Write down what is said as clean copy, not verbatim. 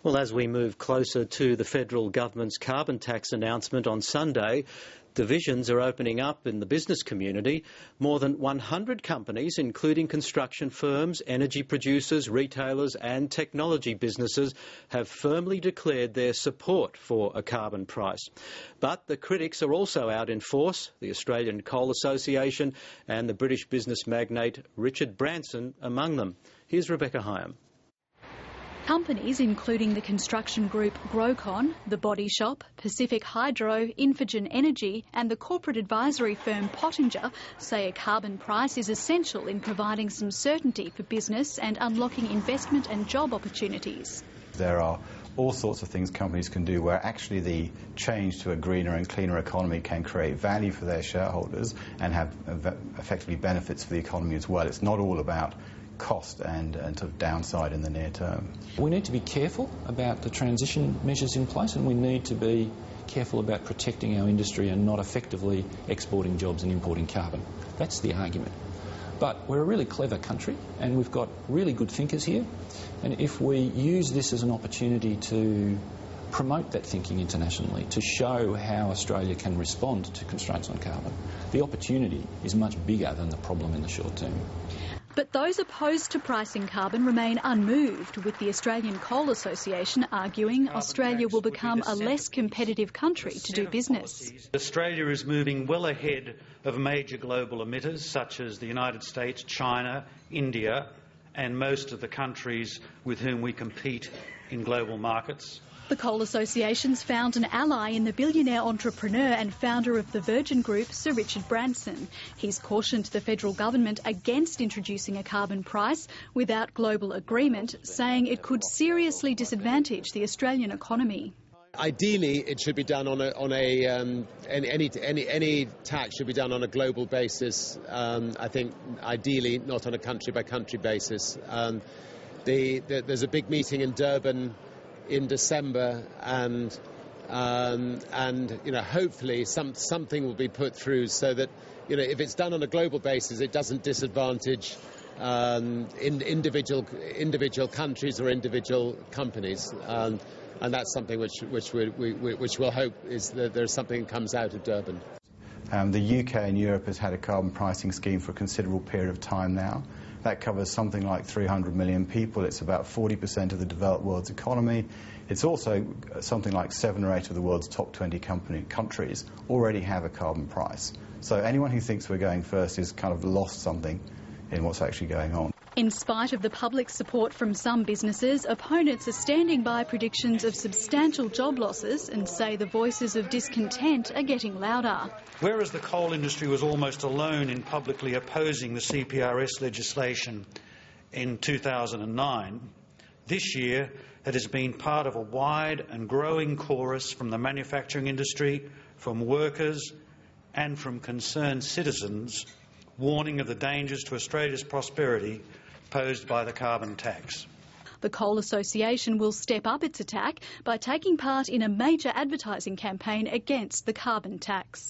Well, as we move closer to the federal government's carbon tax announcement on Sunday, divisions are opening up in the business community. More than 100 companies, including construction firms, energy producers, retailers and technology businesses, have firmly declared their support for a carbon price. But the critics are also out in force, the Australian Coal Association and the British business magnate Richard Branson among them. Here's Rebecca Hyam. Companies including the construction group Grocon, the Body Shop, Pacific Hydro, Infigen Energy and the corporate advisory firm Pottinger say a carbon price is essential in providing some certainty for business and unlocking investment and job opportunities. There are all sorts of things companies can do where actually the change to a greener and cleaner economy can create value for their shareholders and have effectively benefits for the economy as well. It's not all about cost and sort of downside in the near term. We need to be careful about the transition measures in place, and we need to be careful about protecting our industry and not effectively exporting jobs and importing carbon. That's the argument. But we're a really clever country and we've got really good thinkers here, and if we use this as an opportunity to promote that thinking internationally, to show how Australia can respond to constraints on carbon, the opportunity is much bigger than the problem in the short term. But those opposed to pricing carbon remain unmoved, with the Australian Coal Association arguing Australia will become a less competitive country to do business. Australia is moving well ahead of major global emitters such as the United States, China, India and most of the countries with whom we compete in global markets. The Coal Association's found an ally in the billionaire entrepreneur and founder of the Virgin Group, Sir Richard Branson. He's cautioned the federal government against introducing a carbon price without global agreement, saying it could seriously disadvantage the Australian economy. Ideally, it should be done any tax should be done on a global basis. I think ideally not on a country-by-country basis. There's a big meeting in Durban in December, and hopefully something will be put through so that if it's done on a global basis, it doesn't disadvantage individual countries or individual companies, and that's something which we'll hope is that there's something that comes out of Durban. The UK and Europe has had a carbon pricing scheme for a considerable period of time now. That covers something like 300 million people. It's about 40% of the developed world's economy. It's also something like 7 or 8 of the world's top 20 countries already have a carbon price. So anyone who thinks we're going first is kind of lost something in what's actually going on. In spite of the public support from some businesses, opponents are standing by predictions of substantial job losses and say the voices of discontent are getting louder. Whereas the coal industry was almost alone in publicly opposing the CPRS legislation in 2009, this year it has been part of a wide and growing chorus from the manufacturing industry, from workers and from concerned citizens, warning of the dangers to Australia's prosperity posed by the carbon tax. The Coal Association will step up its attack by taking part in a major advertising campaign against the carbon tax.